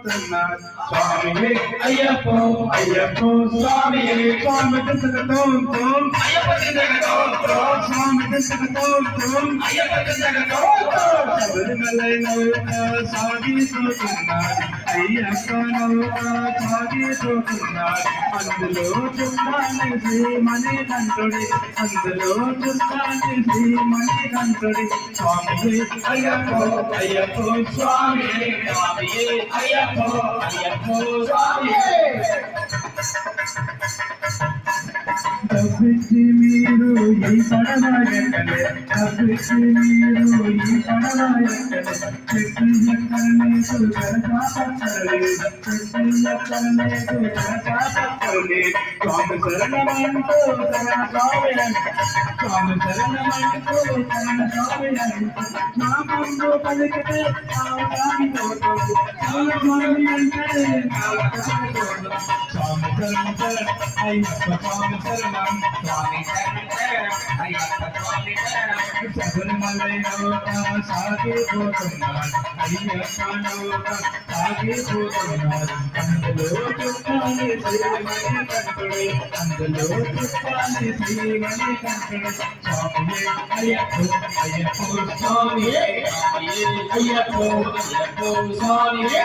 పోతున్నాడు స్వామియే అయ్యప్పో అయ్యప్పో స్వామియే స్వామి దశకతోం తోం అయ్యప్ప దశకతోం స్వామి దశకతోం తోం అయ్యప్ప దశకతోం శబరిమలై నౌక సాగిపోతున్నాడు అయ్యప్ప నౌక సాగిపోతున్నాడు అందులో చుట్టాన్ని శ్రీమణి కంఠుడి అందులో చుట్టాన్ని శ్రీమణి కంఠుడి స్వామియే అయ్యప్పో అయ్యప్పో స్వామియే స్వామియే అయ్యప్పో అయ్యప్పో స్వామియే తప్పించి మీరు ఈ పడవ ఎక్కలే తప్పించి మీరు ఈ పడవ ఎక్కలే చెట్టు ఎక్కలేదు కరచాపక్కలే చెట్టు ఎక్కలేదు కరచాపక్కలే స్వామి శరణమంటూ శరణ స్వామి స్వామి శరణమంటూ శరణ స్వామి నామంలో పలికితే స్వామి పోతుంది స్వామి అంటే స్వామి శరణ శరణ అయ్యప్ప స్వామి శరణం స్వామి శరణం అయ్యప్ప స్వామి శరణం శబరిమలై నౌక సాగిపోతున్నాడు అయ్యప్ప నౌక సాగిపోతున్నాడు అందులో చుట్టాలి శ్రీమణి కంఠుడి అందులో చుట్టాలి శ్రీమణి కంఠుడి స్వామియే అయ్యప్పో అయ్యప్పో స్వామియే స్వామియే అయ్యప్పో అయ్యప్పో స్వామియే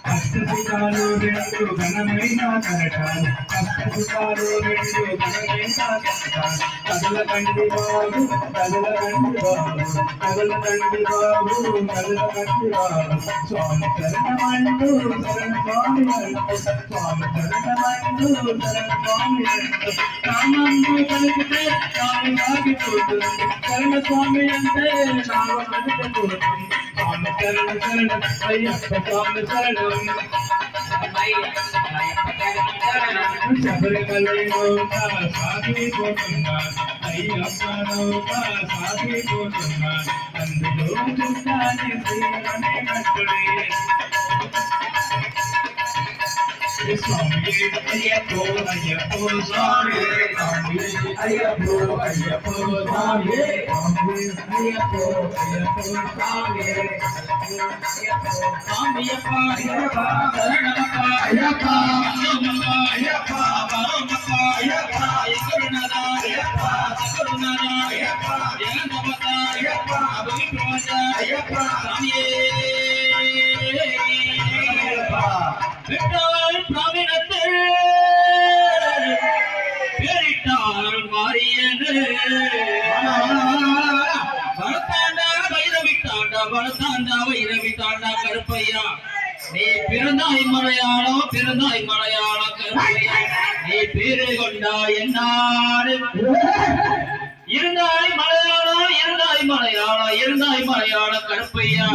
అష్టసుఖాలు రెండు ఘనమైన కరటాలు అష్టసుఖాలు రెండు ఘనమైన కరటాలు కదలకండి బాబు కదలకండి బాబు కదలకండి బాబు కదలకండి బాబు స్వామి శరణమంటూ శరణ స్వామి అంటూ స్వామి శరణమంటూ శరణ స్వామి అంటూ నామందు కలిగితే స్వామి ఆగిపోతుంది శరణ స్వామి అంటే నామ కలిగిపోతుంది స్వామి శరణ శరణ అయ్యప్ప స్వామి శరణం శబరిమలై నౌక సాగిపోతున్నాడు అయ్యప్ప నౌక సాగిపోతున్నాడు అందులో చుట్టాలి శ్రీమణి కంఠుడి స్వామియే అయ్యప్పో అయ్యప్పో స్వామియే స్వామియే అయ్యప్పో అయ్యప్పో స్వామియే స్వామియే అయ్యప్పో అయ్యప్పో స్వామియే స్వామియప్ప అయ్యప్ప శరణమప్ప అయ్యప్ప అయ్యప్ప పరమప్ప అయ్యప్ప కరుణాద అయ్యప్ప కరుణాద అయ్యప్ప ఏనమత అయ్యప్ప అభిప్రాయ అయ్యప్ప స్వామియే விட்டால் பிராவினத்தில் பேரிட்டால் மாறியது வளர்த்தாண்டா வைரவித்தாண்டா வளர்த்தாண்டா வைரவித்தாண்டா கருப்பையா நீ பிறந்தாய் மலையாளம் கருப்பையா நீ பேரு கொண்டா என்னாடு இருந்தாய் மலையாளம் கருப்பையா